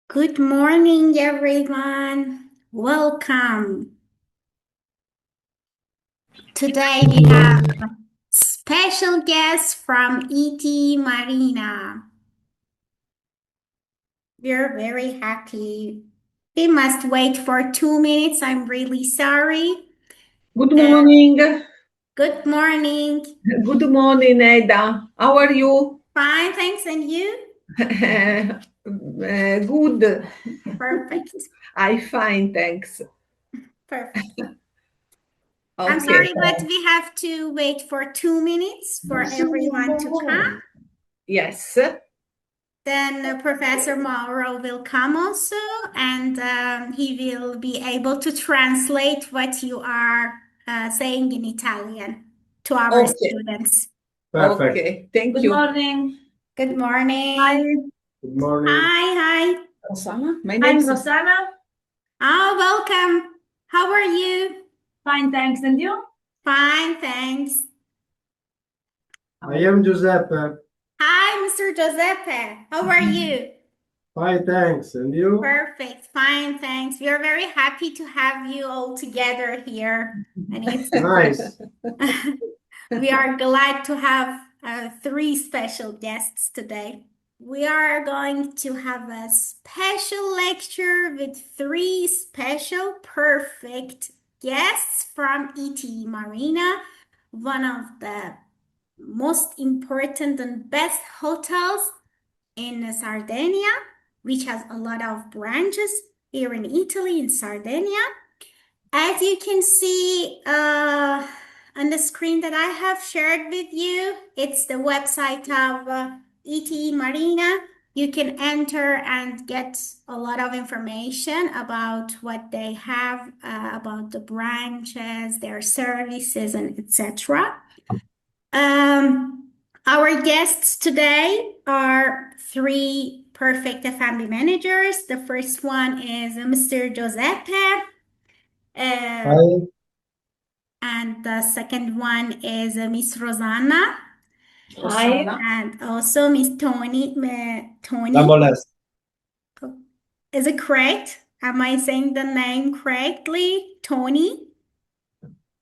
Good morning, everyone. Welcome. Today we have special guests from ITI Marina. We're very happy. We must wait for 2 minutes. I'm really sorry. Good Uh, morning. Good morning. Good morning, Neda. How are you? Fine, thanks. And you? Good. Perfect. I fine, thanks. Perfect. I'm Okay. sorry, but we have to wait for 2 minutes for everyone to come. Yes. Then Professor Mauro will come also, and he will be able to translate what you are saying in Italian to our Okay. students. Perfect. Okay. Thank Good you. morning. Good morning. Hi, Good morning. Hi. Rossana. My name I'm is Rossana. Oh, welcome. How are you? Fine, thanks. And you? Fine, thanks. I am Giuseppe. Hi, Mr. Giuseppe. How are you? Fine, thanks. And you? Perfect. Fine, thanks. We are very happy to have you all together here. And it's Nice. we are glad to have three special guests today. We are going to have a special lecture with three special perfect guests from ITI Marina, one of the most important and best hotels in Sardinia, which has a lot of branches here in Italy, in Sardinia. As you can see on the screen that I have shared with you, it's the website of ITI Marina. You can enter and get a lot of information about what they have, about the branches, their services, and etc. Our guests today are three perfect F&B managers. The first one is Mr. Giuseppe. Hi. And the second one is Miss Rosanna. Hi. And also Miss Tony. Tony. Double S. Is it correct? Am I saying the name correctly? Tony?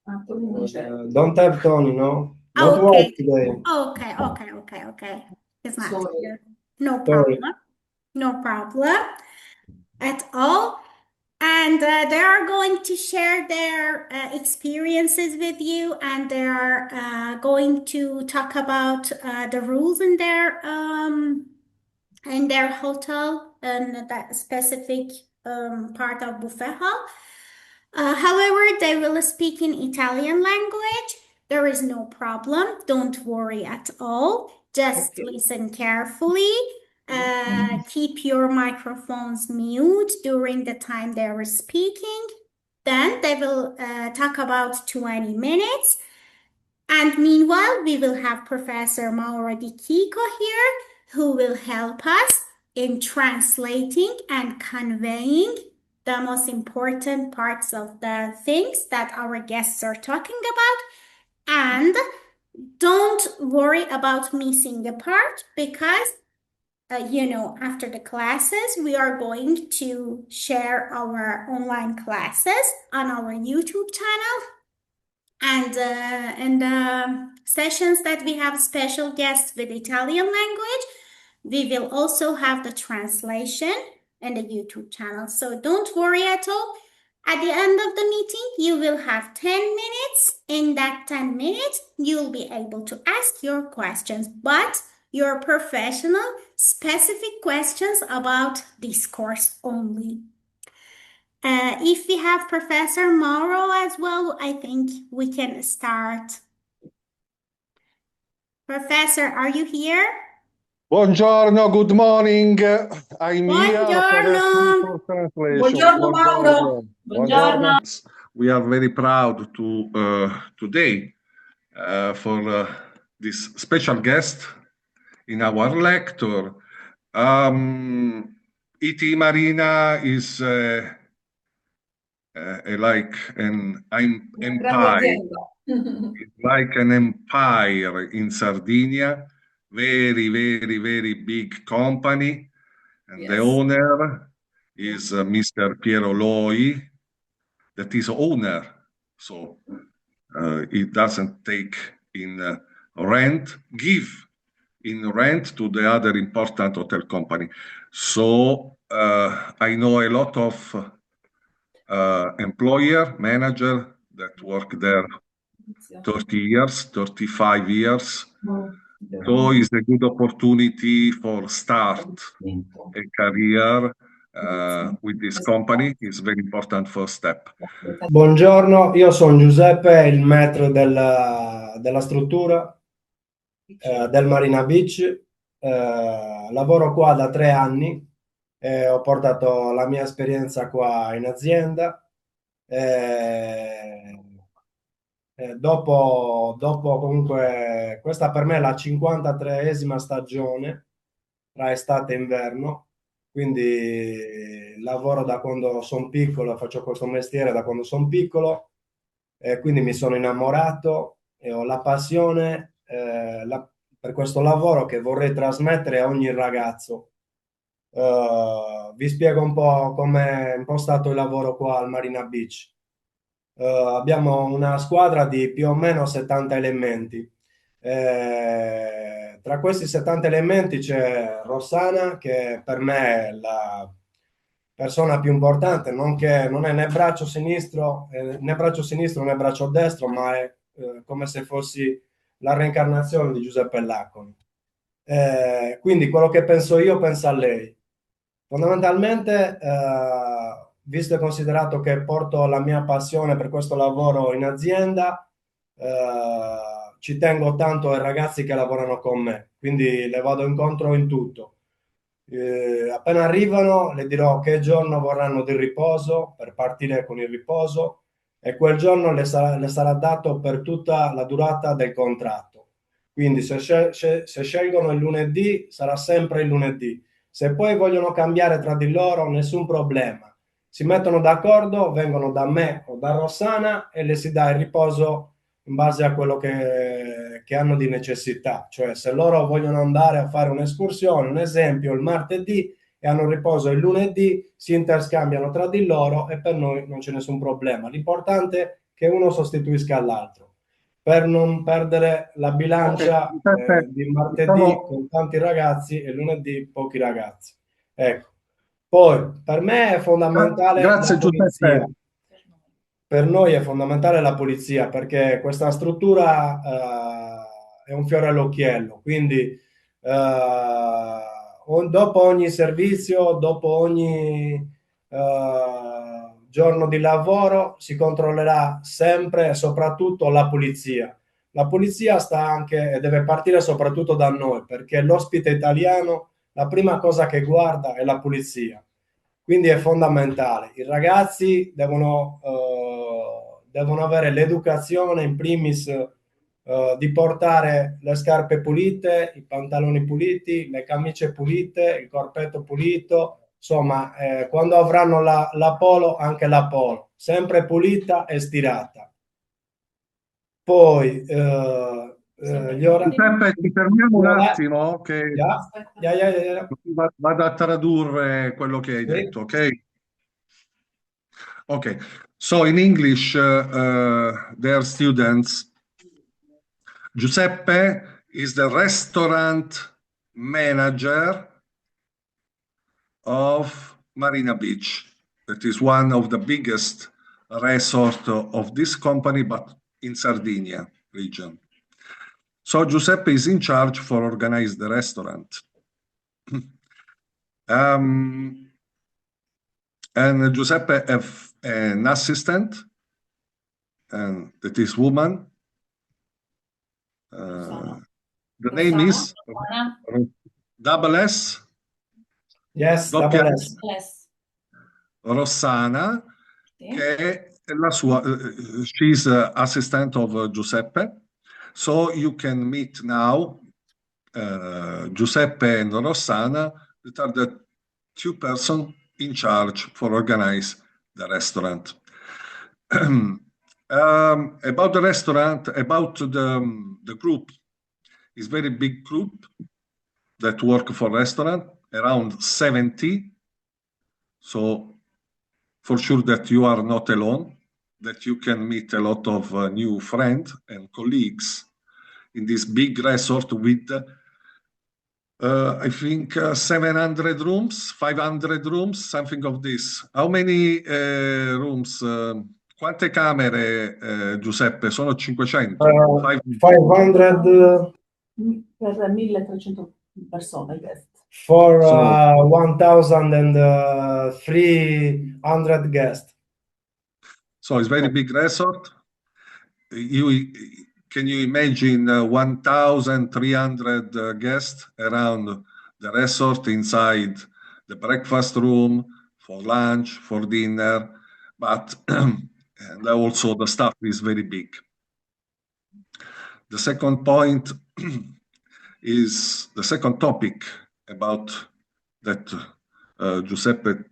Don't have Tony, no? Not Okay. work today. Okay. It's not Sorry. here. No Sorry. problem. No problem at all. And they are going to share their experiences with you, and they are going to talk about the rules in their hotel and that specific part of buffet hall. However, they will speak in Italian language. There is no problem. Don't worry at all. Just Okay. listen carefully. Keep your microphones mute during the time they are speaking. Then they will talk about 20 minutes. And meanwhile, we will have Professor Mauro Di Chico here, who will help us in translating and conveying the most important parts of the things that our guests are talking about. And don't worry about missing a part because after the classes, we are going to share our online classes on our YouTube channel. And in the sessions that we have special guests with Italian language, we will also have the translation in the YouTube channel. So don't worry at all. At the end of the meeting, you will have 10 minutes. In that 10 minutes, you'll be able to ask your questions, but your professional, specific questions about this course only. If we have Professor Mauro as well, I think we can start. Professor, are you here? Buongiorno, good morning. I'm here for Buongiorno. translation. Buongiorno, Mauro. Buongiorno. We are very proud to today for this special guest in our lecture. ITI Marina is like an empire. It's like an empire in Sardinia. Very big company. And the Yes. owner is Mr. Piero Loi, that is owner. So it doesn't take in rent, give in rent to the other important hotel company. So I know a lot of employer, manager that work there 30 years, 35 years. So it's a good opportunity for start a career with this company. It's very important first step. Buongiorno, io sono Giuseppe, il maître della struttura del Marina Beach. Lavoro qua da 3 anni e ho portato la mia esperienza qua in azienda. Dopo comunque questa per me è la 53esima stagione tra estate e inverno, quindi lavoro da quando sono piccolo, faccio questo mestiere da quando sono piccolo e quindi mi sono innamorato e ho la passione per questo lavoro che vorrei trasmettere a ogni ragazzo. Vi spiego un po' come è impostato il lavoro qua al Marina Beach. Abbiamo una squadra di più o meno 70 elementi. Tra questi 70 elementi c'è Rossana, che per me è la persona più importante, non è né braccio sinistro né braccio destro, ma è come se fossi la reincarnazione di Giuseppe Lacconi. Quindi quello che penso io, pensa a lei. Fondamentalmente, visto e considerato che porto la mia passione per questo lavoro in azienda, ci tengo tanto ai ragazzi che lavorano con me, quindi le vado incontro in tutto. Appena arrivano, le dirò che giorno vorranno di riposo per partire con il riposo e quel giorno le sarà dato per tutta la durata del contratto. Quindi se scelgono il lunedì, sarà sempre il lunedì. Se poi vogliono cambiare tra di loro, nessun problema. Si mettono d'accordo, vengono da me o da Rossana e le si dà il riposo in base a quello che hanno di necessità. Cioè, se loro vogliono andare a fare un'escursione, un esempio, il martedì e hanno riposo il lunedì, si interscambiano tra di loro e per noi non c'è nessun problema. L'importante è che uno sostituisca l'altro per non perdere la bilancia Giuseppe, di martedì diciamo, con tanti ragazzi e lunedì pochi ragazzi. Ecco. Poi per me è fondamentale la grazie polizia. Giuseppe. Per noi è fondamentale la polizia perché questa struttura è un fiore all'occhiello, quindi dopo ogni servizio, dopo ogni giorno di lavoro si controllerà sempre e soprattutto la polizia. La polizia sta anche e deve partire soprattutto da noi perché l'ospite italiano la prima cosa che guarda è la polizia. Quindi è fondamentale. I ragazzi devono avere l'educazione in primis di portare le scarpe pulite, i pantaloni puliti, le camicie pulite, il corpetto pulito. Insomma, quando avranno la polo, anche la polo, sempre pulita e stirata. Poi gli orari. Giuseppe, ci fermiamo un attimo che Yeah. vado a tradurre quello che hai Sì. detto, ok? Okay, so in English, their students, Giuseppe is the restaurant manager of Marina Beach. That is one of the biggest resort of this company, but in Sardinia region. So Giuseppe is in charge for organize the restaurant. And Giuseppe have an assistant, and that is woman. The name is double S. Yes, Doppia double S. Rossana, che è la sua, she's assistant of Giuseppe. So you can meet now Giuseppe and Rossana, that are the two persons in charge for organize the restaurant. About the restaurant, about the group, is very big group that work for restaurant, around 70. So for sure that you are not alone, that you can meet a lot of new friends and colleagues in this big resort with, I think, 700 rooms, 500 rooms, something of this. How many rooms? Quante camere, Giuseppe? Sono 500? 500 Per 1300 persone, guest. for So 1,300 guests. So it's very big resort. Can you imagine 1,300 guests around the resort inside the breakfast room for lunch, for dinner, but and also the staff is very big. The second point is the second topic about that Giuseppe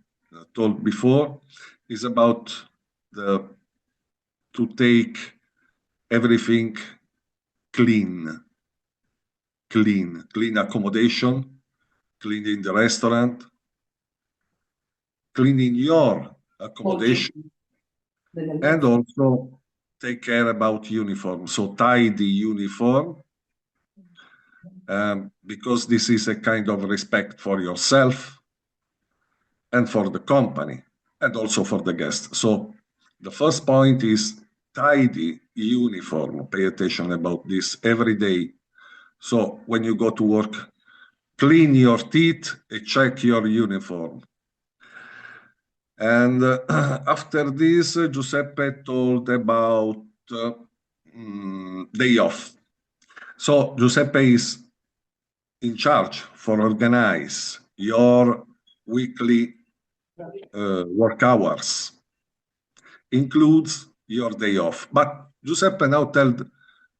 told before is about to take everything clean accommodation, cleaning the restaurant, cleaning your accommodation, and also take care about uniform. So tidy uniform, because this is a kind of respect for yourself and for the company and also for the guests. So the first point is tidy uniform. Pay attention about this every day. So when you go to work, clean your teeth and check your uniform. And after this, Giuseppe told about day off. So Giuseppe is in charge for organize your weekly work hours, includes your day off. But Giuseppe now told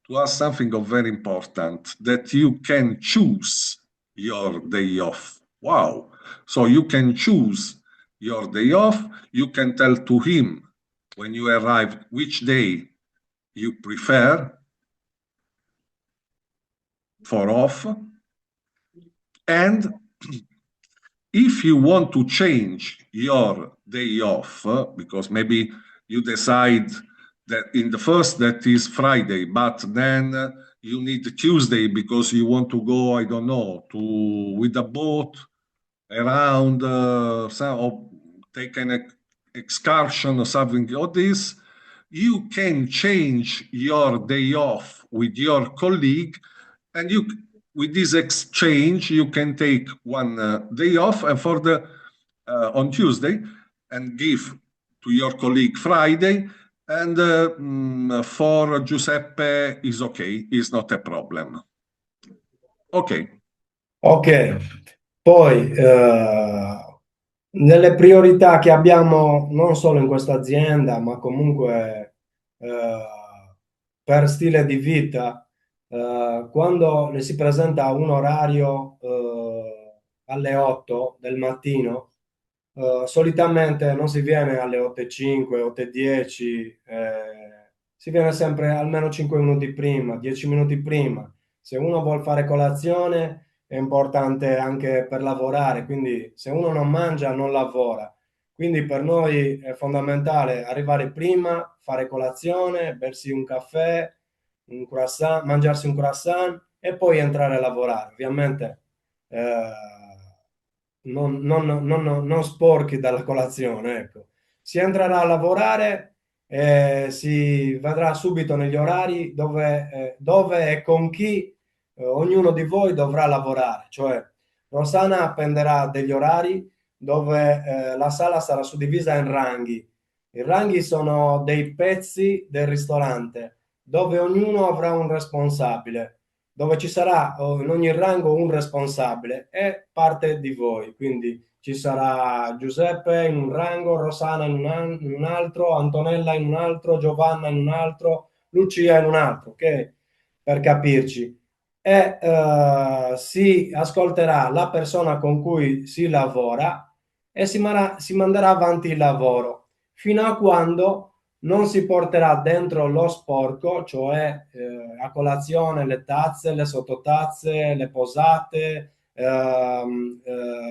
to us something of very important, that you can choose your day off. Wow. So you can choose your day off. You can tell to him when you arrive which day you prefer for off. And if you want to change your day off, because maybe you decide that in the first that is Friday, but then you need Tuesday because you want to go, I don't know, with a boat around or take an excursion or something like this, you can change your day off with your colleague, and with this exchange you can take one day off and for the on Tuesday and give to your colleague Friday, and for Giuseppe is okay, is not a problem. Ok. Ok, poi nelle priorità che abbiamo non solo in questa azienda, ma comunque per stile di vita, quando le si presenta un orario alle 8 del mattino, solitamente non si viene alle 8:05, 8:10, si viene sempre almeno 5 minuti prima, 10 minuti prima. Se uno vuol fare colazione è importante anche per lavorare, quindi se uno non mangia non lavora. Quindi per noi è fondamentale arrivare prima, fare colazione, bersi un caffè, un croissant, mangiarsi un croissant e poi entrare a lavorare. Ovviamente non sporchi dalla colazione, ecco. Si entrerà a lavorare e si vedrà subito negli orari dove e con chi ognuno di voi dovrà lavorare. Cioè, Rossana appenderà degli orari dove la sala sarà suddivisa in ranghi. I ranghi sono dei pezzi del ristorante dove ognuno avrà un responsabile, dove ci sarà in ogni rango un responsabile e parte di voi. Quindi ci sarà Giuseppe in un rango, Rossana in un altro, Antonella in un altro, Giovanna in un altro, Lucia in un altro, ok? Per capirci. E si ascolterà la persona con cui si lavora e si manderà avanti il lavoro fino a quando non si porterà dentro lo sporco, cioè a colazione le tazze, le sottotazze, le posate,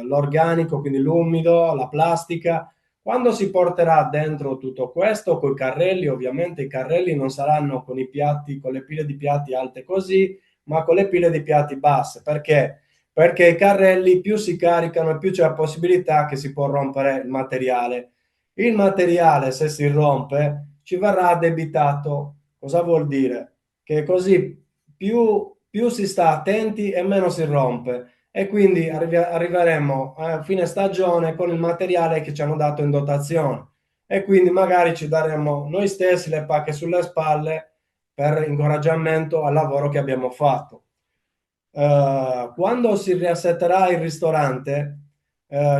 l'organico, quindi l'umido, la plastica. Quando si porterà dentro tutto questo, con i carrelli, ovviamente i carrelli non saranno con i piatti, con le pile di piatti alte così, ma con le pile di piatti basse. Perché? Perché i carrelli più si caricano e più c'è la possibilità che si può rompere il materiale. Il materiale, se si rompe, ci verrà addebitato. Cosa vuol dire? Che così più si sta attenti e meno si rompe. E quindi arriveremo a fine stagione con il materiale che ci hanno dato in dotazione. E quindi magari ci daremo noi stessi le pacche sulle spalle per incoraggiamento al lavoro che abbiamo fatto. Quando si riassetterà il ristorante,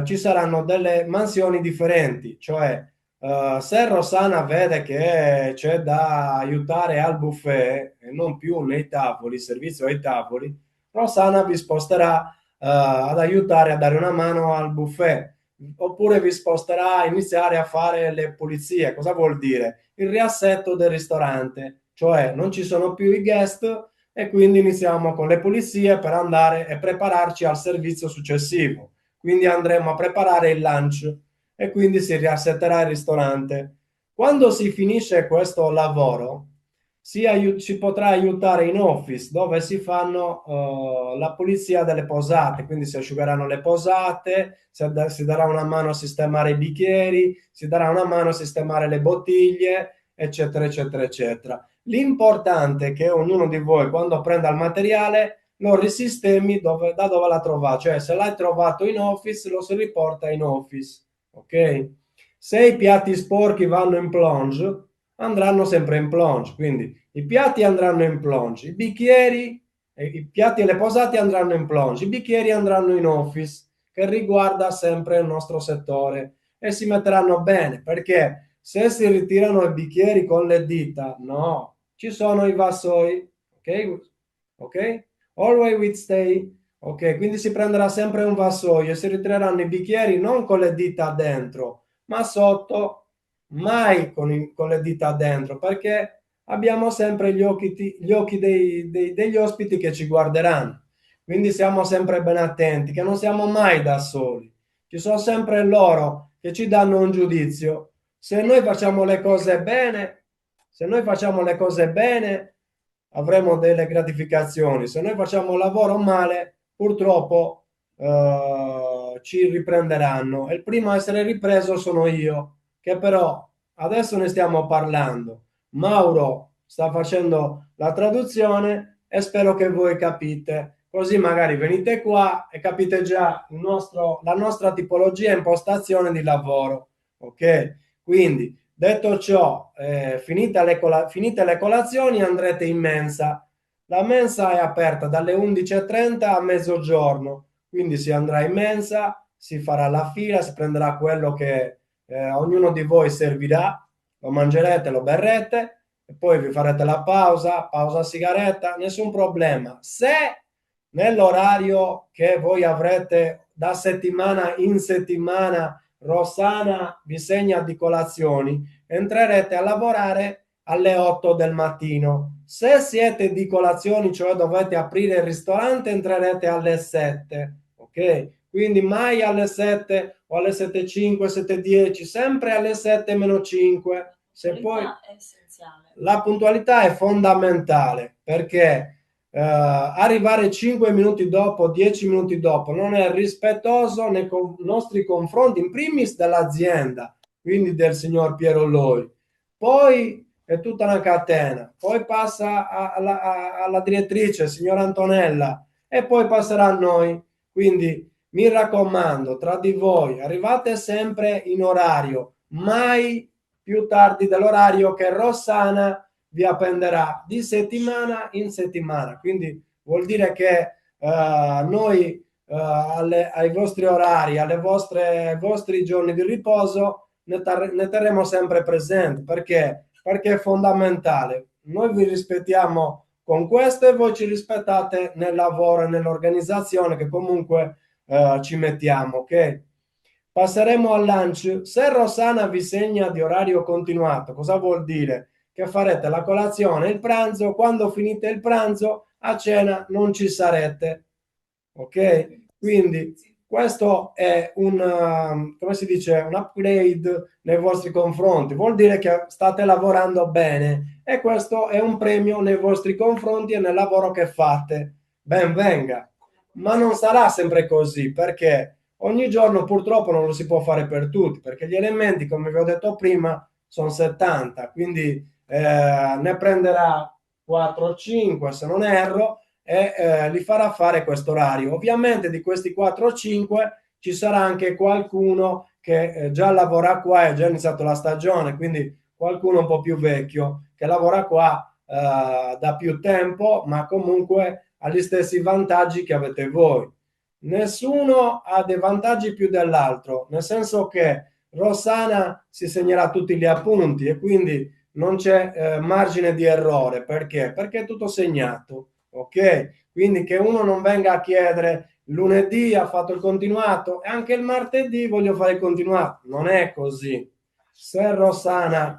ci saranno delle mansioni differenti, cioè se Rossana vede che c'è da aiutare al buffet e non più nei tavoli, servizio ai tavoli, Rossana vi sposterà ad aiutare a dare una mano al buffet, oppure vi sposterà a iniziare a fare le pulizie. Cosa vuol dire? Il riassetto del ristorante, cioè non ci sono più i guest e quindi iniziamo con le pulizie per andare e prepararci al servizio successivo. Quindi andremo a preparare il lunch e quindi si riassetterà il ristorante. Quando si finisce questo lavoro, si potrà aiutare in office dove si fanno la pulizia delle posate, quindi si asciugheranno le posate, si darà una mano a sistemare i bicchieri, si darà una mano a sistemare le bottiglie, eccetera, eccetera, eccetera. L'importante è che ognuno di voi, quando prenda il materiale, lo risistemi da dove l'ha trovato, cioè se l'hai trovato in office, lo si riporta in office, ok? Se i piatti sporchi vanno in plonge, andranno sempre in plonge, quindi i piatti andranno in plonge, i bicchieri, i piatti e le posate andranno in plonge, i bicchieri andranno in office, che riguarda sempre il nostro settore, e si metteranno bene, perché se si ritirano i bicchieri con le dita, no, ci sono i vassoi, ok? Ok? Always with stay, ok? Quindi si prenderà sempre un vassoio e si ritireranno i bicchieri non con le dita dentro, ma sotto, mai con le dita dentro, perché abbiamo sempre gli occhi degli ospiti che ci guarderanno. Quindi siamo sempre ben attenti, che non siamo mai da soli. Ci sono sempre loro che ci danno un giudizio. Se noi facciamo le cose bene, se noi facciamo le cose bene, avremo delle gratificazioni. Se noi facciamo un lavoro male, purtroppo ci riprenderanno. E il primo a essere ripreso sono io, che però adesso ne stiamo parlando. Mauro sta facendo la traduzione e spero che voi capite. Così magari venite qua e capite già la nostra tipologia e impostazione di lavoro. Ok? Quindi, detto ciò, finite le colazioni andrete in mensa. La mensa è aperta dalle 11:30 a mezzogiorno, quindi si andrà in mensa, si farà la fila, si prenderà quello che ognuno di voi servirà, lo mangerete, lo berrete e poi vi farete la pausa sigaretta, nessun problema. Se nell'orario che voi avrete da settimana in settimana, Rossana vi segna di colazioni, entrerete a lavorare alle 8 del mattino. Se siete di colazioni, cioè dovete aprire il ristorante, entrerete alle 7, ok? Quindi mai alle 7 o alle 7:05, 7:10, sempre alle 7 meno 5. Se poi È essenziale. la puntualità è fondamentale, perché arrivare 5 minuti dopo, 10 minuti dopo non è rispettoso nei nostri confronti, in primis dell'azienda, quindi del signor Piero Loi. Poi è tutta una catena, poi passa alla direttrice, signora Antonella, e poi passerà a noi. Quindi mi raccomando, tra di voi arrivate sempre in orario, mai più tardi dell'orario che Rossana vi appenderà di settimana in settimana. Quindi vuol dire che noi ai vostri orari, ai vostri giorni di riposo ne terremo sempre presente, perché è fondamentale. Noi vi rispettiamo con questo e voi ci rispettate nel lavoro e nell'organizzazione che comunque ci mettiamo, ok? Passeremo al lunch. Se Rossana vi segna di orario continuato, cosa vuol dire? Che farete la colazione, il pranzo, quando finite il pranzo, a cena non ci sarete, ok? Quindi questo è come si dice, un upgrade nei vostri confronti. Vuol dire che state lavorando bene e questo è un premio nei vostri confronti e nel lavoro che fate. Ben venga. Ma non sarà sempre così, perché ogni giorno purtroppo non lo si può fare per tutti, perché gli elementi, come vi ho detto prima, sono 70, quindi ne prenderà 4 o 5 se non erro e li farà fare questo orario. Ovviamente di questi 4 o 5 ci sarà anche qualcuno che già lavora qua, è già iniziato la stagione, quindi qualcuno un po' più vecchio che lavora qua da più tempo, ma comunque ha gli stessi vantaggi che avete voi. Nessuno ha dei vantaggi più dell'altro, nel senso che Rossana si segnerà tutti gli appunti e quindi non c'è margine di errore. Perché? Perché è tutto segnato, ok? Quindi che uno non venga a chiedere lunedì ha fatto il continuato e anche il martedì voglio fare il continuato. Non è così. Se Rossana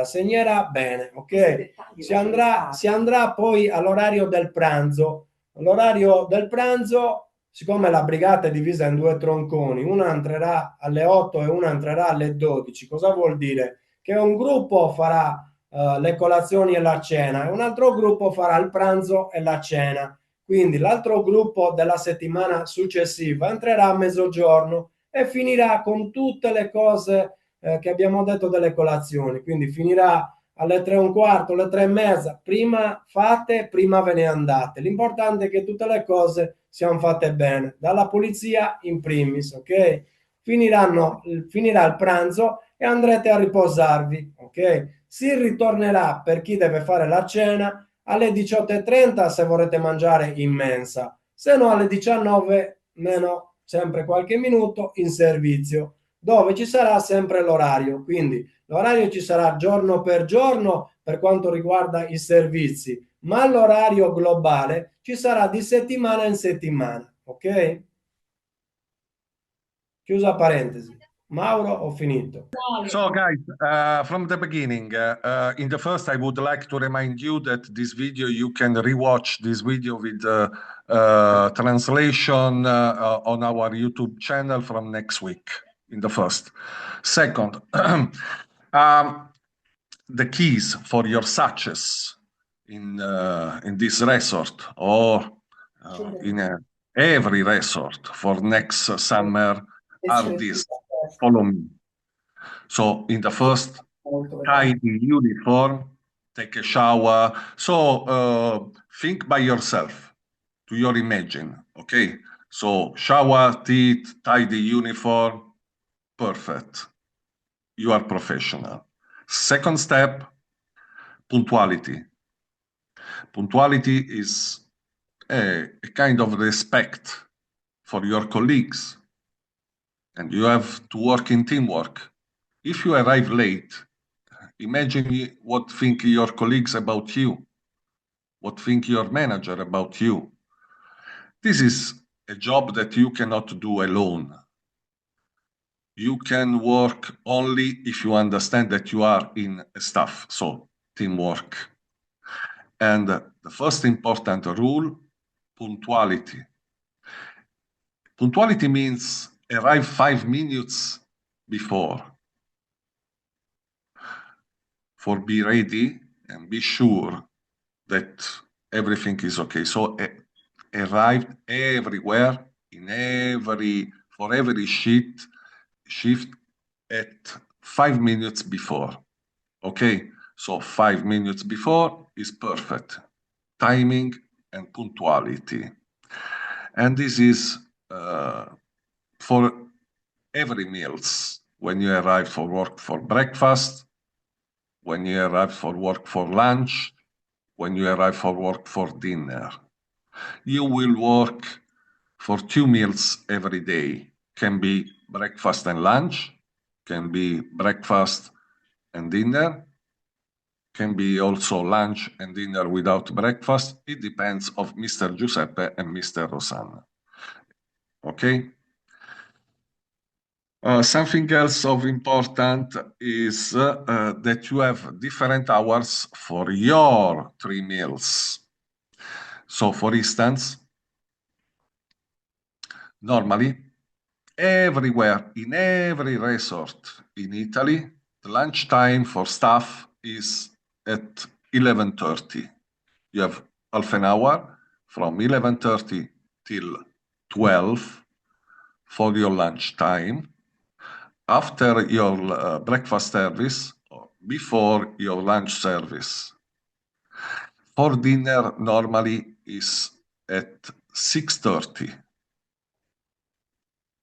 segnerà bene, ok? Si andrà poi all'orario del pranzo. L'orario del pranzo, siccome la brigata è divisa in due tronconi, una entrerà alle 8 e una entrerà alle 12, cosa vuol dire? Che un gruppo farà le colazioni e la cena e un altro gruppo farà il pranzo e la cena. Quindi l'altro gruppo della settimana successiva entrerà a mezzogiorno e finirà con tutte le cose che abbiamo detto delle colazioni. Quindi finirà alle 3 e un quarto, alle 3 e mezza. Prima fate, prima ve ne andate. L'importante è che tutte le cose siano fatte bene, dalla polizia in primis, ok? Finirà il pranzo e andrete a riposarvi, ok? Si ritornerà per chi deve fare la cena alle 18:30 se vorrete mangiare in mensa, se no alle 19 meno sempre qualche minuto in servizio, dove ci sarà sempre l'orario. Quindi l'orario ci sarà giorno per quanto riguarda i servizi, ma l'orario globale ci sarà di settimana in settimana, ok? Chiusa parentesi. Mauro, ho finito. So, guys, from the beginning, in the first, I would like to remind you that this video, you can rewatch this video with translation on our YouTube channel from next week, in the first. Second, the keys for your success in this resort or in every resort for next summer are these. Follow me. So in the first, tie the uniform, take a shower. So think by yourself, to your imagine, okay? So shower, teeth, tie the uniform, perfect. You are professional. Second step, punctuality. Punctuality is a kind of respect for your colleagues, and you have to work in teamwork. If you arrive late, imagine what think your colleagues about you, what think your manager about you. This is a job that you cannot do alone. You can work only if you understand that you are in a staff, so teamwork. And the first important rule, punctuality. Punctuality means arrive 5 minutes before. For be ready and be sure that everything is okay. So arrived everywhere for every shift at 5 minutes before. Okay, so 5 minutes before is perfect. Timing and punctuality. And this is for every meals. When you arrive for work for breakfast, when you arrive for work for lunch, when you arrive for work for dinner. You will work for 2 meals every day. Can be breakfast and lunch, can be breakfast and dinner, can be also lunch and dinner without breakfast. It depends of Mr. Giuseppe and Mr. Rossana. Okay? Something else of important is that you have different hours for your 3 meals. So, for instance, Normally, everywhere, in every resort in Italy, the lunch time for staff is at 11:30. You have half an hour from 11:30 till 12 for your lunch time. After your breakfast service, or before your lunch service. For dinner, normally is at 6:30.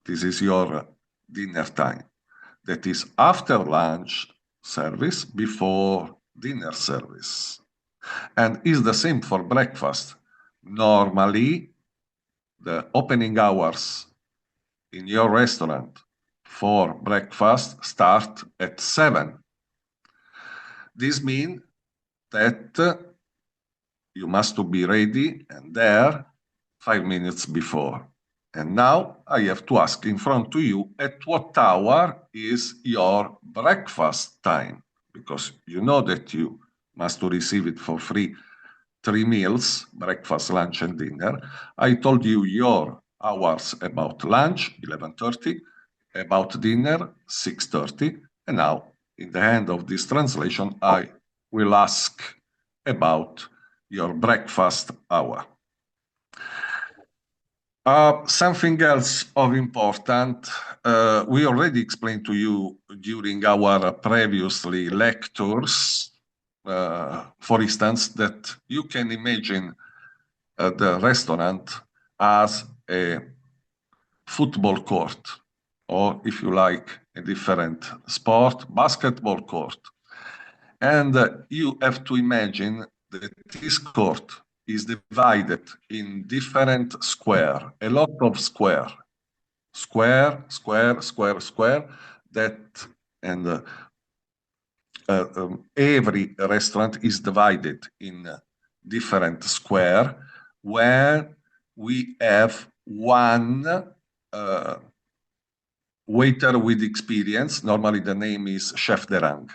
This is your dinner time. That is after lunch service, before dinner service. And is the same for breakfast. Normally, the opening hours in your restaurant for breakfast start at 7. This means that you must be ready and there 5 minutes before. And now I have to ask in front to you at what hour is your breakfast time? Because you know that you must receive it for free, 3 meals, breakfast, lunch, and dinner. I told you your hours about lunch, 11:30, about dinner, 6:30, and now in the end of this translation, I will ask about your breakfast hour. Something else of important, we already explained to you during our previously lectures, for instance, that you can imagine the restaurant as a football court, or if you like, a different sport, basketball court. And you have to imagine that this court is divided in different square, a lot of square, that, and every restaurant is divided in different square where we have one waiter with experience. Normally the name is chef de rang.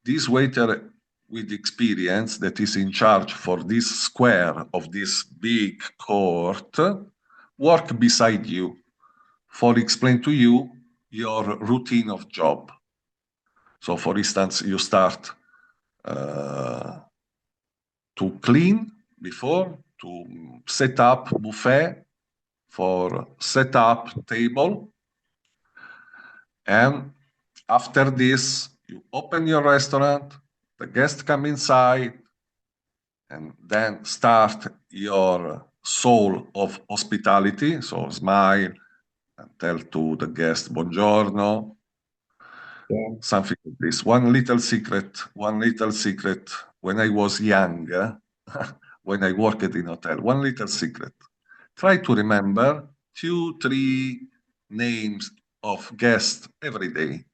This waiter with experience that is in charge for this square of this big court work beside you for explain to you your routine of job. So for instance, you start to clean before, to set up buffet, for set up table, and after this, you open your restaurant, the guests come inside, and then start your soul of hospitality. So smile and tell to the guest, buongiorno, something like this. One little secret. When I was young, when I worked in hotel, one little secret. Try to remember 2-3 names of guests every day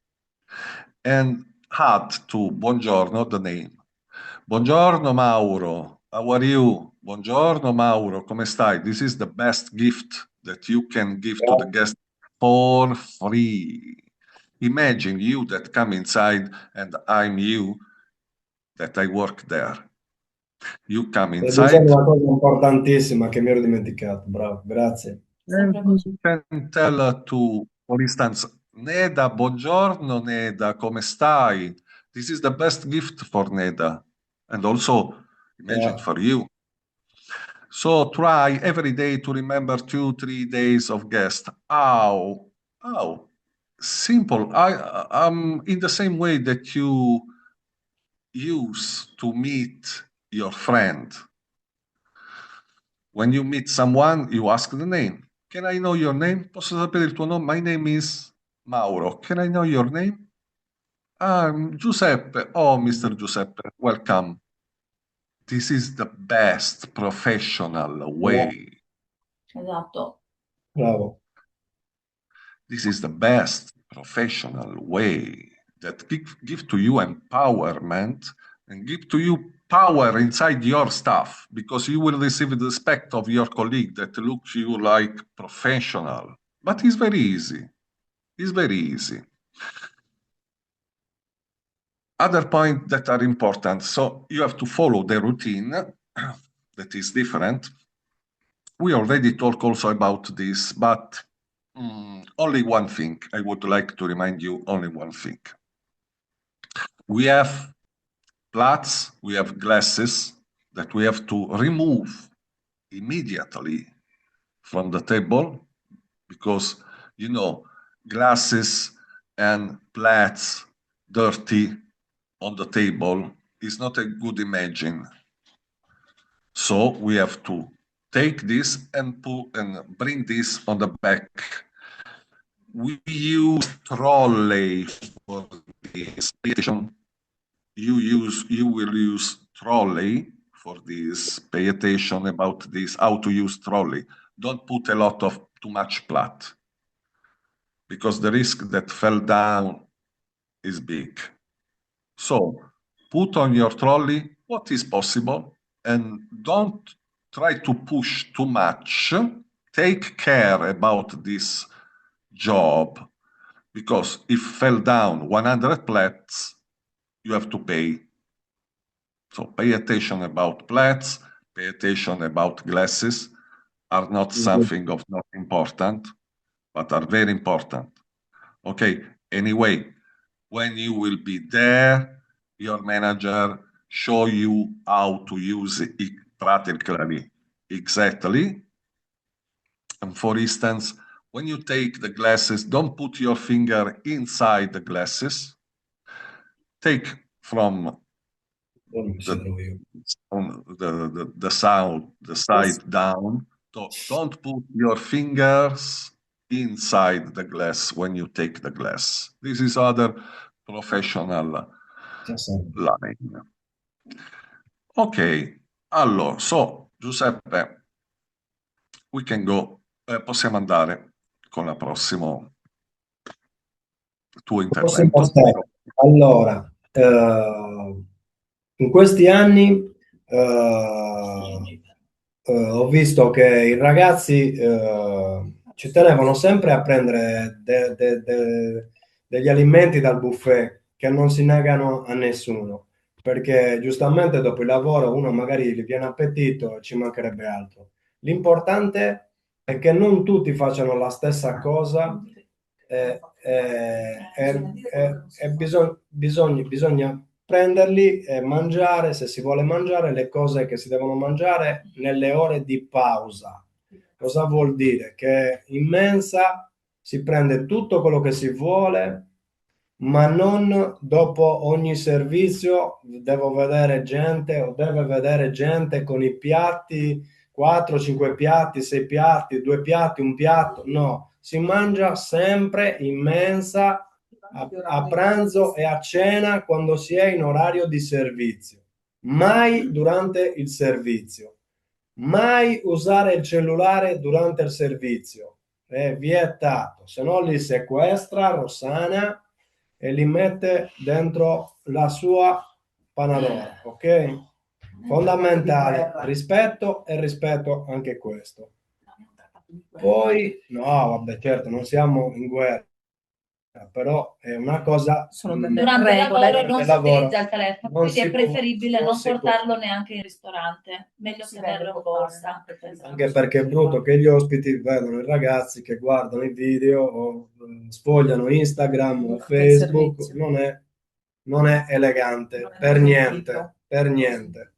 and add to buongiorno the name. Buongiorno Mauro, how are you? Buongiorno Mauro, come stai? This is the best gift that you can give to the guest for free. Imagine you that come inside and I'm you that I work there. You come inside. È una cosa importantissima che mi ero dimenticato. Bravo, grazie. And you can tell to, for instance, Neda, buongiorno Neda, come stai? This is the best gift for Neda. And also, imagine for you. So try every day to remember 2-3 days of guest. How? Simple. I'm in the same way that you use to meet your friend. When you meet someone, you ask the name. Can I know your name? Posso sapere il tuo nome? My name is Mauro. Can I know your name? Giuseppe. Oh, Mr. Giuseppe, welcome. This is the best professional way. Esatto. Bravo. This is the best professional way that give to you empowerment and give to you power inside your staff, because you will receive the respect of your colleague that looks you like professional. But it's very easy. It's very easy. Other points that are important. So you have to follow the routine that is different. we already talked also about this, but only one thing. I would like to remind you only one thing. We have plats, we have glasses that we have to remove immediately from the table because, you know, glasses and plats dirty on the table is not a good imagine. So we have to take this and bring this on the back. We use trolley for this. You will use trolley for this. Pay attention about this, how to use trolley. Don't put a lot of too much plat because the risk that fell down is big. So put on your trolley what is possible and don't try to push too much. Take care about this job because if fell down 100 plats, you have to pay. So pay attention about plats, pay attention about glasses, are not something of not important, but are very important. Okay, anyway, when you will be there, your manager show you how to use it practically, exactly. And for instance, when you take the glasses, don't put your finger inside the glasses. Take from the side down. So don't put your fingers inside the glass when you take the glass. This is other professional line. Ok, allora, so Giuseppe, we can go. Possiamo andare con il prossimo tuo intervento. Allora, in questi anni ho visto che i ragazzi ci tenevano sempre a prendere degli alimenti dal buffet che non si negano a nessuno, perché giustamente dopo il lavoro uno magari gli viene appetito e ci mancherebbe altro. L'importante è che non tutti facciano la stessa cosa e bisogna prenderli e mangiare, se si vuole mangiare, le cose che si devono mangiare nelle ore di pausa. Cosa vuol dire? Che in mensa si prende tutto quello che si vuole, ma non dopo ogni servizio devo vedere gente o deve vedere gente con i piatti, 4, 5 piatti, 6 piatti, 2 piatti, un piatto. No, si mangia sempre in mensa a pranzo e a cena quando si è in orario di servizio, mai durante il servizio, mai usare il cellulare durante il servizio, è vietato, se no li sequestra Rossana e li mette dentro la sua panadora, ok? Fondamentale, rispetto e rispetto anche questo. Poi, no, vabbè, certo, non siamo in guerra, però è una cosa. Durante il lavoro non si utilizza il telefono, quindi è preferibile non portarlo neanche in ristorante, meglio tenerlo in borsa. Anche perché è brutto che gli ospiti vedono i ragazzi che guardano i video o sfogliano Instagram o Facebook, non è elegante per niente, per niente.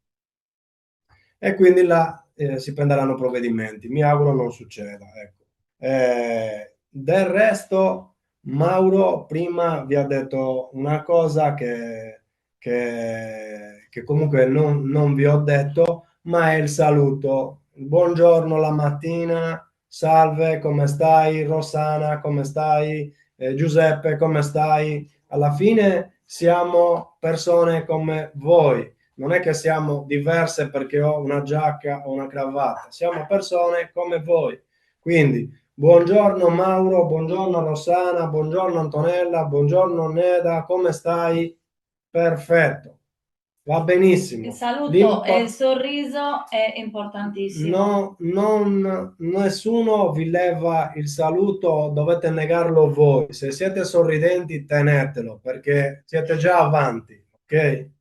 E quindi là si prenderanno provvedimenti. Mi auguro non succeda. Ecco. Del resto, Mauro prima vi ha detto una cosa che comunque non vi ho detto, ma è il saluto. Buongiorno la mattina, salve, come stai? Rossana, come stai? Giuseppe, come stai? Alla fine siamo persone come voi. Non è che siamo diverse perché ho una giacca o una cravatta, siamo persone come voi. Quindi, buongiorno Mauro, buongiorno Rossana, buongiorno Antonella, buongiorno Neda, come stai? Perfetto, va benissimo. Il saluto e il sorriso è importantissimo. Nessuno vi leva il saluto, dovete negarlo voi. Se siete sorridenti, tenetelo perché siete già avanti, ok?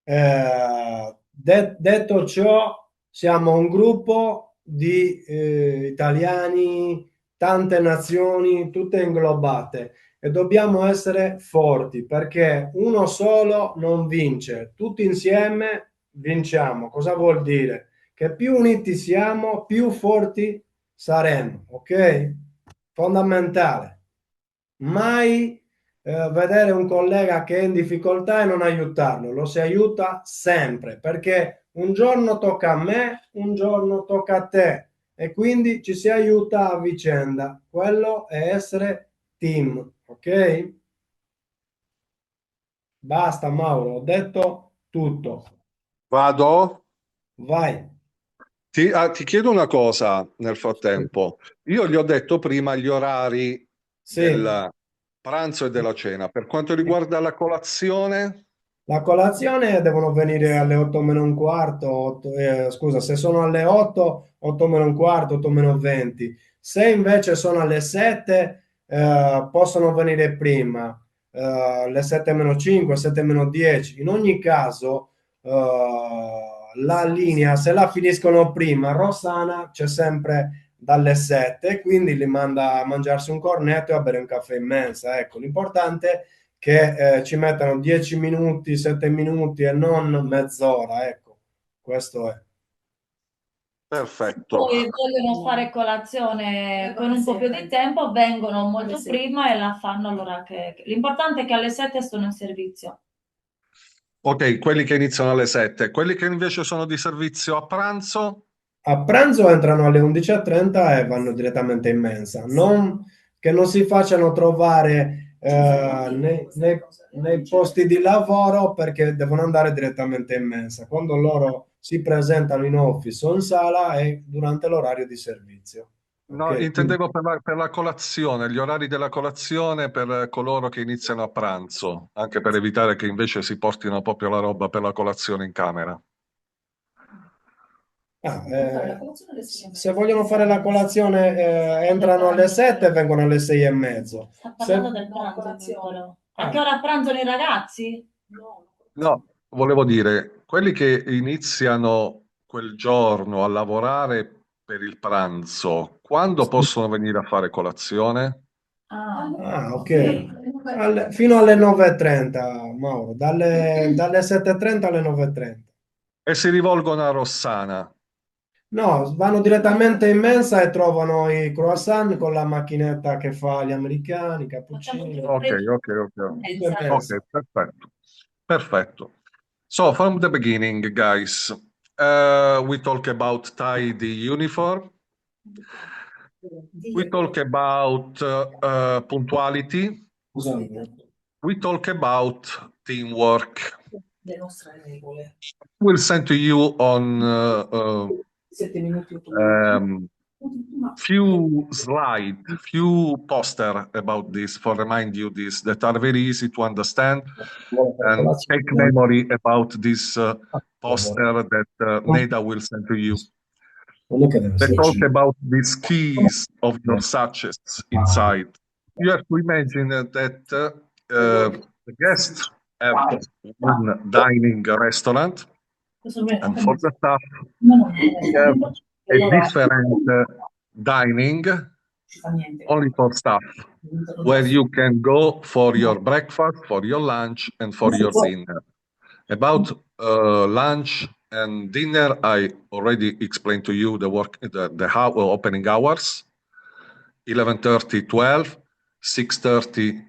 Detto ciò, siamo un gruppo di italiani, tante nazioni, tutte inglobate e dobbiamo essere forti perché uno solo non vince, tutti insieme vinciamo. Cosa vuol dire? Che più uniti siamo, più forti saremo, ok? Fondamentale. Mai vedere un collega che è in difficoltà e non aiutarlo, lo si aiuta sempre perché un giorno tocca a me, un giorno tocca a te e quindi ci si aiuta a vicenda. Quello è essere team, ok? Basta, Mauro, ho detto tutto. Vado? Vai. Ti chiedo una cosa nel frattempo. Io gli ho detto prima gli orari Sì. del pranzo e della cena. Per quanto riguarda la colazione, La colazione devono venire alle 8 meno un quarto, scusa, se sono alle 8, 8 meno un quarto, 8 meno 20. Se invece sono alle 7, possono venire prima, alle 7 meno 5, 7 meno 10. In ogni caso, la linea, se la finiscono prima, Rossana c'è sempre dalle 7, quindi li manda a mangiarsi un cornetto e a bere un caffè in mensa. Ecco, l'importante è che ci mettano 10 minuti, 7 minuti e non mezz'ora, ecco, questo è. perfetto. Poi vogliono fare colazione con un po' più di tempo, vengono molto prima e la fanno all'ora L'importante è che alle 7 sono in servizio. Ok, quelli che iniziano alle 7, quelli che invece sono di servizio a pranzo, A pranzo entrano alle 11:30 e vanno direttamente in mensa. Che non si facciano trovare nei posti di lavoro perché devono andare direttamente in mensa. Quando loro si presentano in office o in sala è durante l'orario di servizio. no, Ok? Quindi, intendevo per la colazione, gli orari della colazione per coloro che iniziano a pranzo, anche per evitare che invece si portino proprio la roba per la colazione in camera. se vogliono fare la colazione, entrano alle 7 e vengono alle 6 e mezzo. Sta parlando del pranzo, però. A che ora pranzano i ragazzi? No, volevo dire, quelli che iniziano quel giorno a lavorare per il pranzo, quando possono venire a fare colazione? Ah, ok. Fino alle 9:30, Mauro, dalle 7:30 alle 9:30. E si rivolgono a Rossana. No, vanno direttamente in mensa e trovano i croissant con la macchinetta che fa gli americani, i cappuccini. Ok, ok, ok. Tutto in Ok, mensa. perfetto. Perfetto. So, from the beginning, guys, we talk about tidy uniform. We talk about punctuality. Scusami. We talk about teamwork. We'll send to you on few slide, few poster about this for remind you this that are very easy to understand and take memory about this poster that Neda will send to you. Non è che deve They talk esserci. about these keys of your sachets inside. You have to imagine that the guests have one dining restaurant, and for the staff, we have a different dining only for staff, where you can go for your breakfast, for your lunch, and for your dinner. About lunch and dinner, I already explained to you the opening hours: 11:30, 12, 6:30,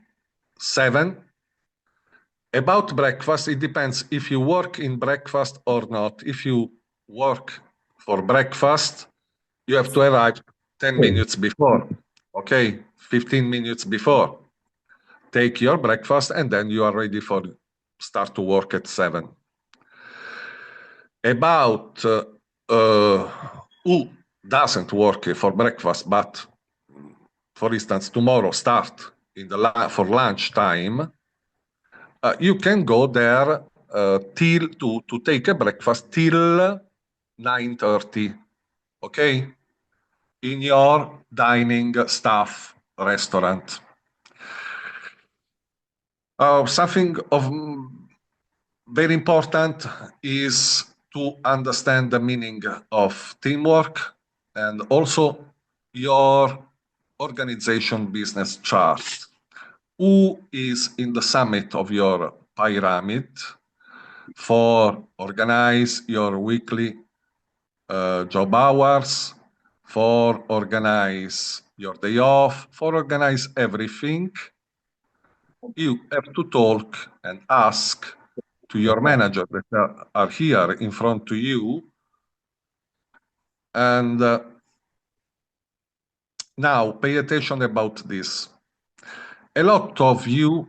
7. About breakfast, it depends if you work in breakfast or not. If you work for breakfast, you have to arrive 10 minutes before, okay? 15 minutes before. Take your breakfast and then you are ready for start to work at 7. About who doesn't work for breakfast, but for instance, tomorrow start in for lunch time, you can go there till to take a breakfast till 9:30, okay? In your dining staff restaurant. Something of very important is to understand the meaning of teamwork and also your organization business chart. Who is in the summit of your pyramid for organize your weekly job hours, for organize your day off, for organize everything. You have to talk and ask to your manager that are here in front to you. And now pay attention about this. A lot of you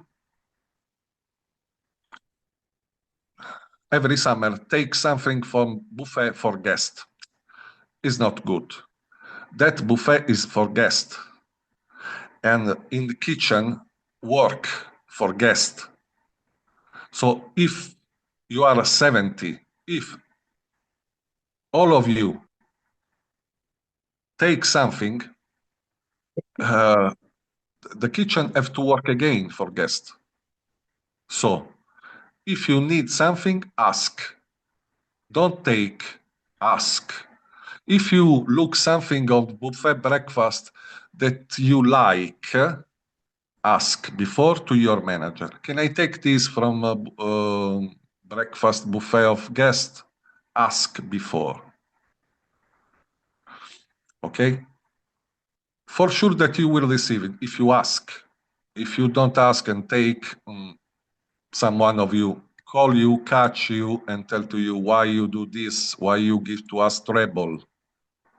every summer take something from buffet for guest. It's not good. That buffet is for guest. And in the kitchen, work for guest. So if you are 70, if all of you take something, the kitchen have to work again for guests. So if you need something, ask. Don't take, ask. If you look something of buffet breakfast that you like, ask before to your manager. Can I take this from a breakfast buffet of guests? Ask before. Okay? For sure that you will receive it if you ask. If you don't ask and take, someone of you call you, catch you, and tell to you why you do this, why you give to us treble.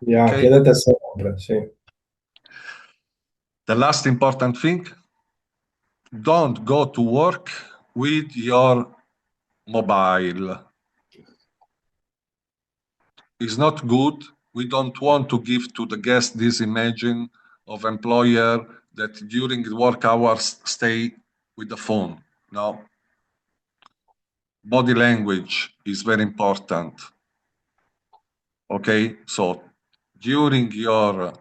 Yeah, Okay? chiedete sempre, sì. The last important thing, don't go to work with your mobile. It's not good. We don't want to give to the guest this imagine of employer that during the work hours stay with the phone. No. Body language is very important. Okay, so during your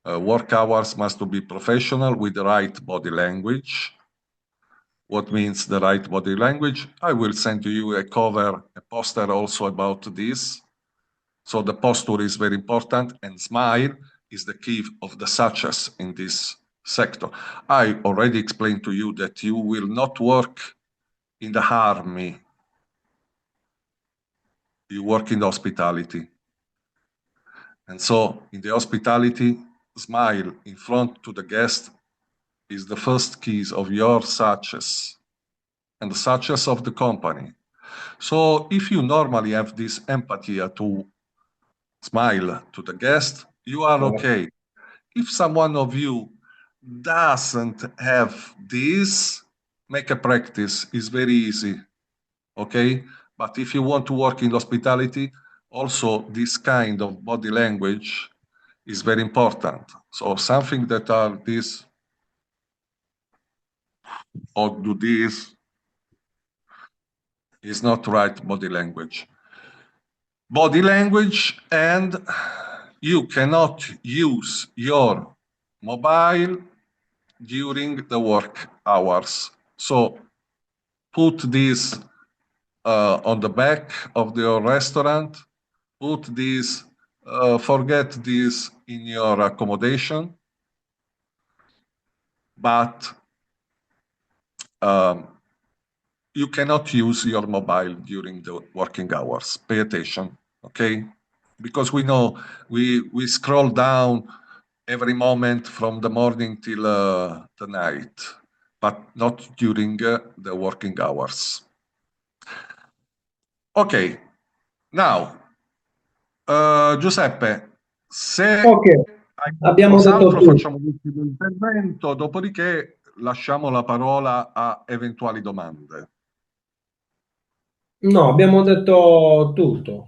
work hours must be professional with the right body language. What means the right body language? I will send to you a poster also about this. So the posture is very important, and smile is the key of the success in this sector. I already explained to you that you will not work in the army. You work in the hospitality. And so in the hospitality, smile in front to the guest is the first keys of your success and the success of the company. So if you normally have this empathy to smile to the guest, you are okay. If someone of you doesn't have this, make a practice. It's very easy, okay? But if you want to work in hospitality, also this kind of body language is very important. So something that are this or do this is not right body language. Body language, and you cannot use your mobile during the work hours. So put this on the back of your restaurant, put this, forget this in your accommodation, but you cannot use your mobile during the working hours. Pay attention, okay? Because we know we scroll down every moment from the morning till the night, but not during the working hours. Ok, now, Giuseppe, se Ok, hai abbiamo detto qualcos'altro tutto. facciamo l'ultimo intervento, dopodiché lasciamo la parola a eventuali domande. No, abbiamo detto tutto.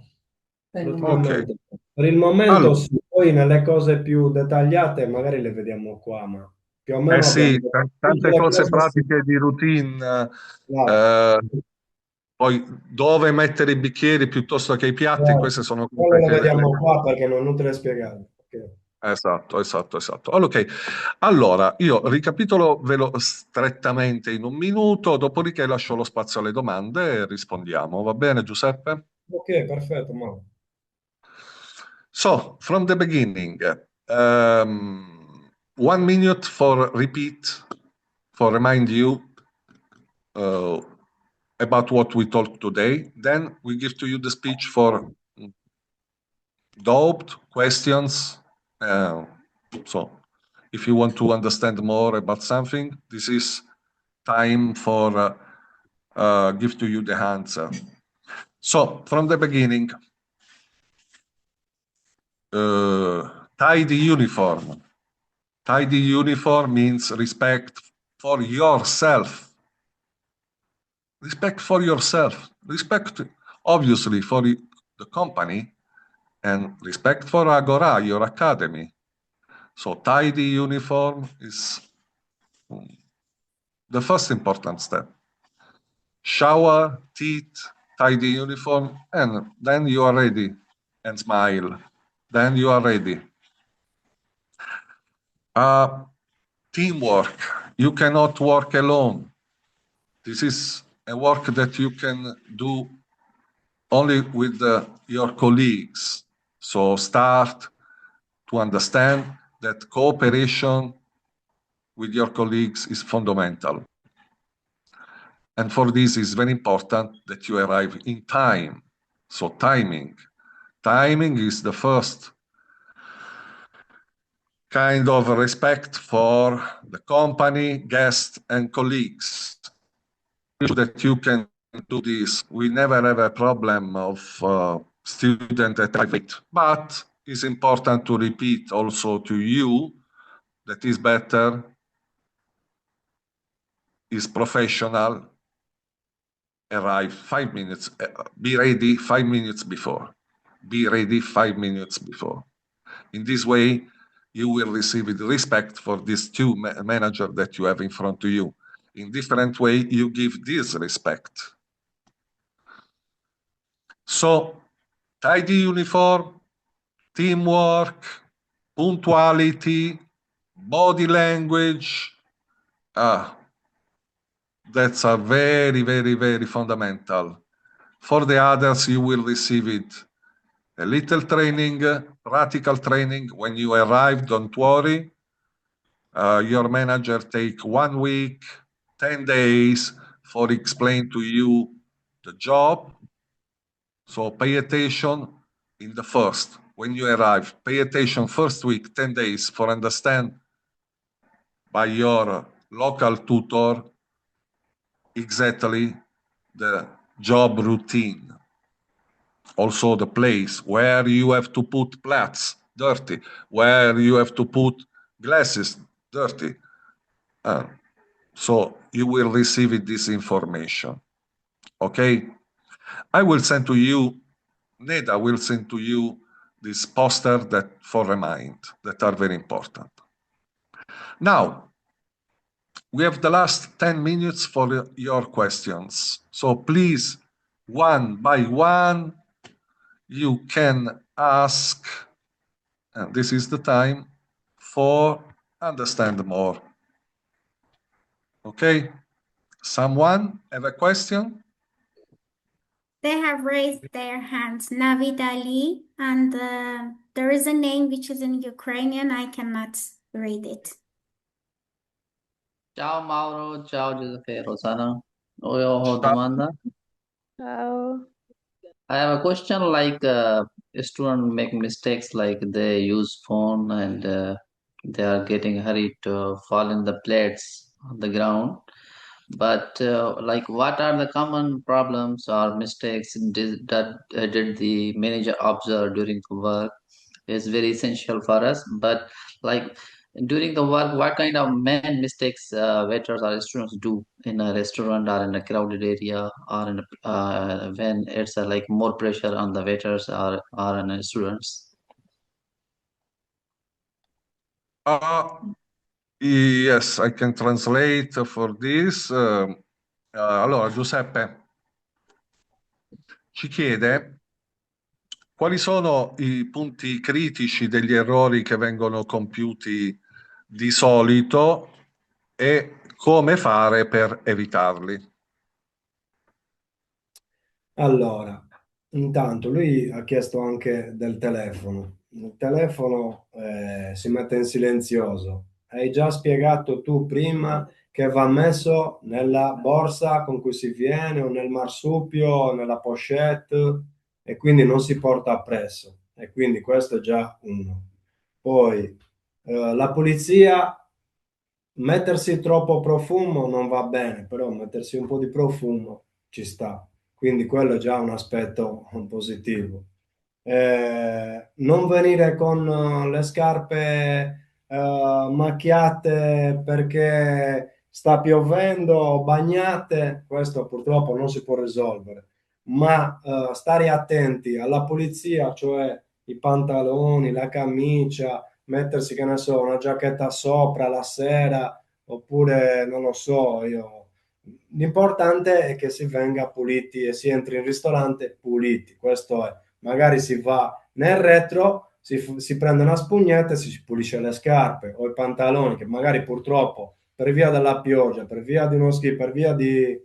Per il Praticamente. Ok, Per il momento allora, sì, poi nelle cose più dettagliate magari le vediamo qua, ma più o meno abbiamo sì, detto tutte tante le cose cose sì. pratiche di routine, Esatto. eh, poi dove mettere i bicchieri piuttosto che i piatti, queste sono Quello cose lo che... vediamo qua perché non è inutile spiegare. Ok. Esatto, esatto, esatto. Ok, allora io ricapitolo strettamente in un minuto, dopodiché lascio lo spazio alle domande e rispondiamo. Va bene, Giuseppe? Ok, perfetto, Mauro. So, from the beginning, 1 minute for repeat, for remind you about what we talked today. Then we give to you the speech for doubt, questions. So, if you want to understand more about something, this is time for give to you the answer. So, from the beginning, tidy uniform. Tidy uniform means respect for yourself. Respect for yourself. Respect, obviously, for the company, and respect for Agorà, your academy. So tidy uniform is the first important step. Shower, teeth, tidy uniform, and then you are ready. And smile. Then you are ready. Teamwork. You cannot work alone. This is a work that you can do only with your colleagues. So start to understand that cooperation with your colleagues is fundamental. And for this, it's very important that you arrive in time. So timing. Timing is the first kind of respect for the company, guests, and colleagues. That you can do this. We never have a problem of student that arrive late, but it's important to repeat also to you that is better, is professional, arrive 5 minutes, be ready 5 minutes before. Be ready 5 minutes before. In this way, you will receive the respect for these two managers that you have in front of you. In different way, you give this respect. So, tidy uniform, teamwork, punctuality, body language, that's a very, very, very fundamental. For the others, you will receive it. A little training, practical training. When you arrive, don't worry. Your manager take 1 week, 10 days for explain to you the job. So pay attention in the first, when you arrive, pay attention first week, 10 days for understand by your local tutor exactly the job routine. Also the place where you have to put plates, dirty, where you have to put glasses, dirty. So you will receive this information. Okay? I will send to you, Neda will send to you this poster that for remind that are very important. Now, we have the last 10 minutes for your questions. So please, one by one, you can ask, and this is the time for understand more. Okay? Someone have a question? They have raised their hands. Navid Ali, and there is a name which is in Ukrainian. I cannot read it. Ciao Mauro, ciao Giuseppe, Rossana. Ho domanda. Ciao. I have a question like a student make mistakes like they use phone and they are getting hurried to fall in the plates on the ground. But like what are the common problems or mistakes did the manager observe during the work is very essential for us. But like during the work, what kind of main mistakes waiters or students do in a restaurant or in a crowded area or in when it's like more pressure on the waiters or on the students? Yes, I can translate for this. Allora, Giuseppe ci chiede quali sono i punti critici degli errori che vengono compiuti di solito e come fare per evitarli. Allora, intanto lui ha chiesto anche del telefono. il telefono si mette in silenzioso. Hai già spiegato tu prima che va messo nella borsa con cui si viene o nel marsupio o nella pochette e quindi non si porta appresso. E quindi questo è già uno. Poi la pulizia, mettersi troppo profumo non va bene, però mettersi un po' di profumo ci sta. Quindi quello è già un aspetto positivo. Non venire con le scarpe macchiate perché sta piovendo o bagnate, questo purtroppo non si può risolvere, ma stare attenti alla pulizia, cioè i pantaloni, la camicia, mettersi, che ne so, una giacchetta sopra la sera, oppure non lo so, io. L'importante è che si venga puliti e si entri in ristorante puliti, questo è. Magari si va nel retro, si prende una spugnetta e si pulisce le scarpe o i pantaloni, che magari purtroppo per via della pioggia, per via di uno ski, per via di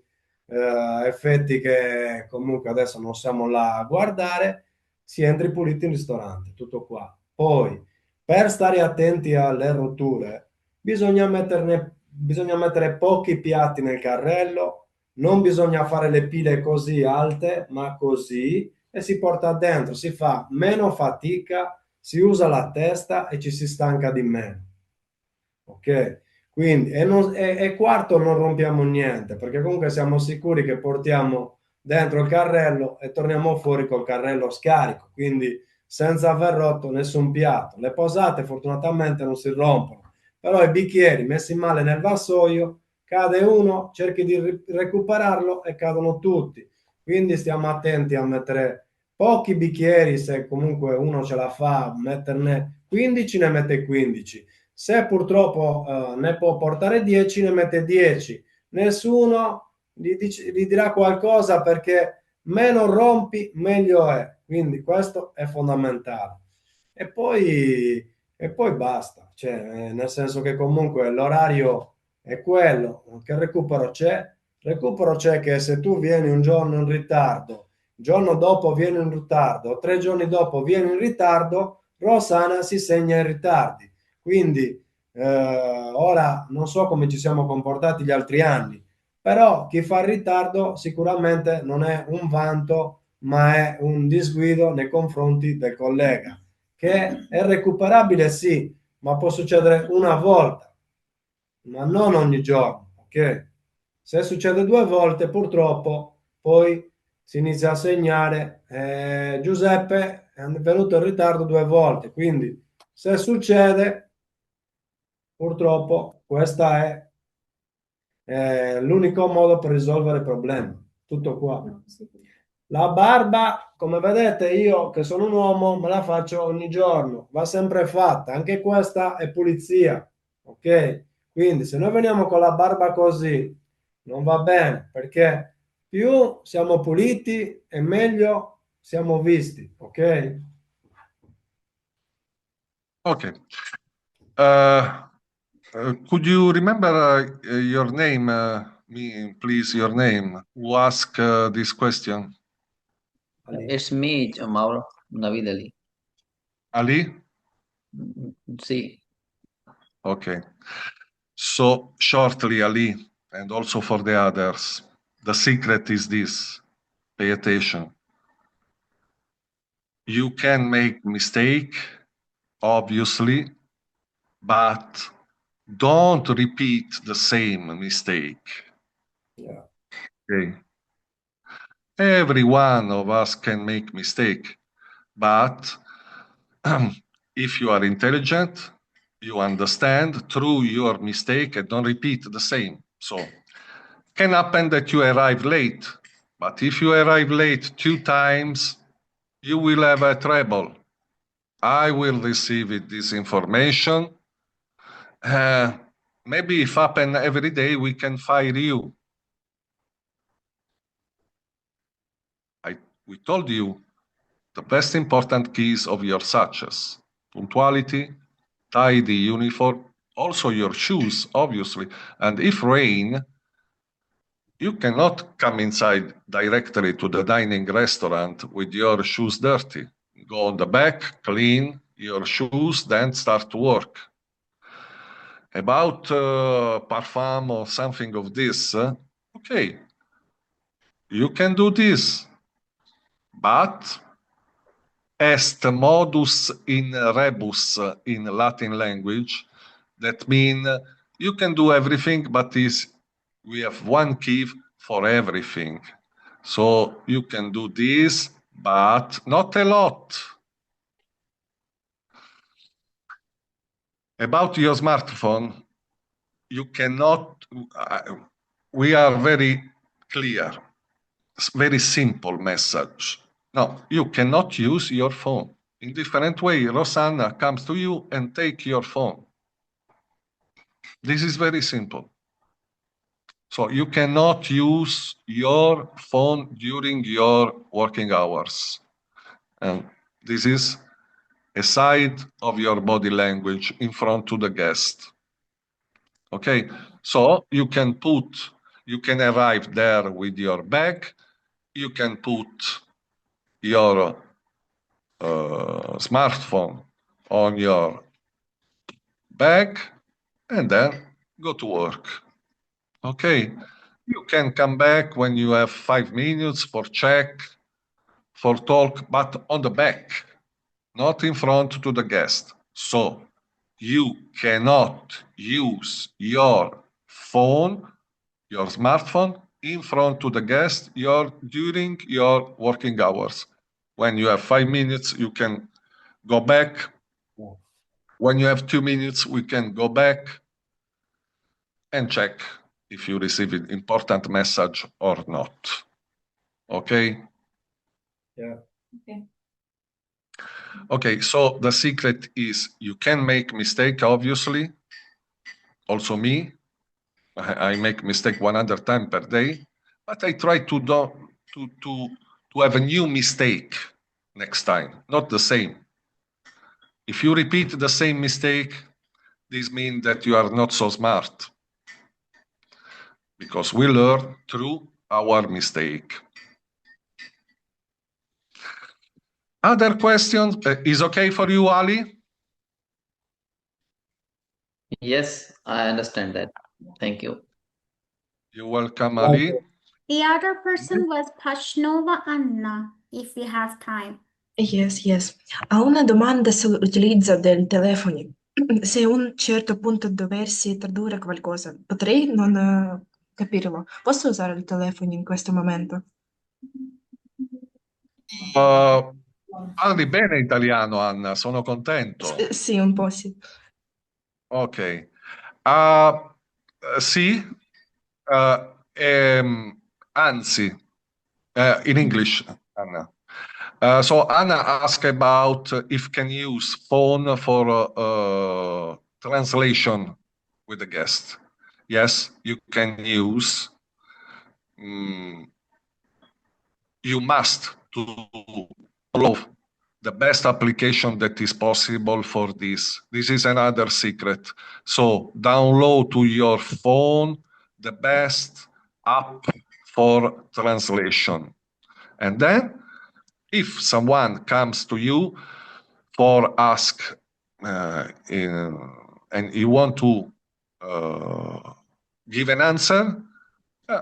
effetti che comunque adesso non siamo là a guardare, si entri puliti in ristorante, tutto qua. Poi, per stare attenti alle rotture, bisogna mettere pochi piatti nel carrello, non bisogna fare le pile così alte, ma così, e si porta dentro, si fa meno fatica, si usa la testa e ci si stanca di meno. Ok? Quindi, e quarto, non rompiamo niente, perché comunque siamo sicuri che portiamo dentro il carrello e torniamo fuori col carrello scarico, quindi senza aver rotto nessun piatto. Le posate fortunatamente non si rompono, però i bicchieri messi male nel vassoio, cade uno, cerchi di recuperarlo e cadono tutti. Quindi stiamo attenti a mettere pochi bicchieri, se comunque uno ce la fa, metterne 15, ne mette 15. Se purtroppo ne può portare 10, ne mette 10. Nessuno gli dirà qualcosa, perché meno rompi, meglio è. Quindi questo è fondamentale. E poi basta, cioè, nel senso che comunque l'orario è quello, che recupero c'è. Recupero c'è che se tu vieni un giorno in ritardo, il giorno dopo vieni in ritardo, 3 giorni dopo vieni in ritardo, Rossana si segna i ritardi. Quindi ora non so come ci siamo comportati gli altri anni, però chi fa il ritardo sicuramente non è un vanto, ma è un disguido nei confronti del collega, che è recuperabile sì, ma può succedere una volta, ma non ogni giorno, ok? Se succede 2 volte, purtroppo poi si inizia a segnare Giuseppe è venuto in ritardo 2 volte, quindi se succede, purtroppo questa è l'unico modo per risolvere il problema. Tutto qua. La barba, come vedete, io che sono un uomo me la faccio ogni giorno, va sempre fatta, anche questa è pulizia, ok? Quindi se noi veniamo con la barba così, non va bene, perché più siamo puliti e meglio siamo visti, ok? Okay. Could you remember your name, please, your name? Who asked this question? It's me, Mauro Navid Ali. Ali? See, Okay. So shortly, Ali, and also for the others, the secret is this: pay attention. You can make mistake, obviously, but don't repeat the same mistake. Yeah. Okay. Every one of us can make mistake, but if you are intelligent, you understand through your mistake and don't repeat the same. So can happen that you arrive late, but if you arrive late 2 times, you will have a trouble. I will receive this information. Maybe if happen every day, we can fire you. We told you the best important keys of your success: punctuality, tidy uniform, also your shoes, obviously. And if rain, you cannot come inside directly to the dining restaurant with your shoes dirty. Go on the back, clean, your shoes, then start to work. About parfum or something of this, okay, you can do this, but est modus in rebus in Latin language, that mean you can do everything, but we have one key for everything. So you can do this, but not a lot. About your smartphone, you cannot, we are very clear, very simple message. No, you cannot use your phone. In different way, Rossana comes to you and take your phone. This is very simple. So you cannot use your phone during your working hours. And this is a side of your body language in front to the guest. Okay, so you can arrive there with your bag, you can put your smartphone on your bag, and then go to work. Okay, you can come back when you have 5 minutes for check, for talk, but on the back, not in front to the guest. So you cannot use your phone, your smartphone, in front to the guest during your working hours. When you have 5 minutes, you can go back. When you have 2 minutes, we can go back and check if you receive an important message or not. Okay? Yeah. Okay. Okay, so the secret is you can make mistake, obviously. Also me, I make mistake 100 times per day, but I try to have a new mistake next time, not the same. If you repeat the same mistake, this means that you are not so smart, because we learn through our mistake. Other questions? Is okay for you, Ali? Yes, I understand that. Thank you. You're welcome, Ali. The other person was Pashnova Anna, if we have time. Yes, yes. Ho una domanda sull'utilizzo del telefono. Se a un certo punto dovessi tradurre qualcosa, potrei non capirlo. Posso usare il telefono in questo momento? Parli bene italiano, Anna, sono contento. Sì, un po' sì. Ok. Sì, anzi, in English, Anna. So Anna asked about if can use phone for translation with the guest. Yes, you can use. You must to follow the best application that is possible for this. This is another secret. So download to your phone the best app for translation. And then if someone comes to you for ask and you want to give an answer,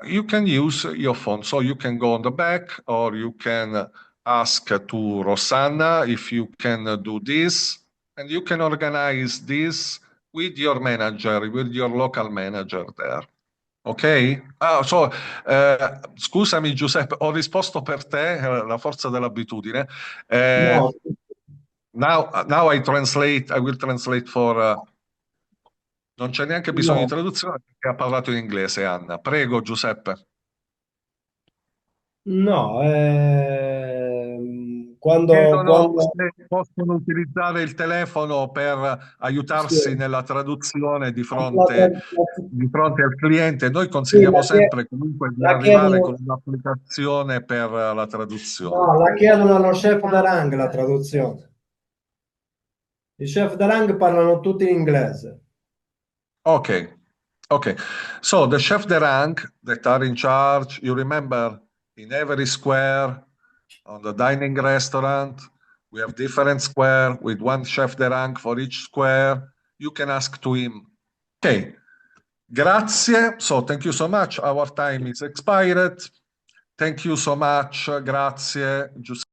you can use your phone. So you can go on the back, or you can ask to Rossana if you can do this, and you can organize this with your manager, with your local manager there. Ok? Scusami Giuseppe, ho risposto per te, la forza dell'abitudine. No. Now I will translate for... non c'è neanche bisogno di traduzione perché ha parlato in inglese, Anna. Prego Giuseppe. No, Chiedono quando se possono utilizzare il telefono per aiutarsi sì, nella traduzione di la, fronte al cliente. Noi sì, consigliamo sempre comunque di la arrivare chiedono, con un'applicazione per la traduzione. no, la chiedono allo chef de rang la traduzione. I chef de rang parlano tutti in inglese. Okay. So the chef de rank that are in charge, you remember, in every square, on the dining restaurant, We have different square with one chef de rank for each square. You can ask to him. Okay. Grazie. So thank you so much. Our time is expired. Thank you so much. Grazie, Giuseppe.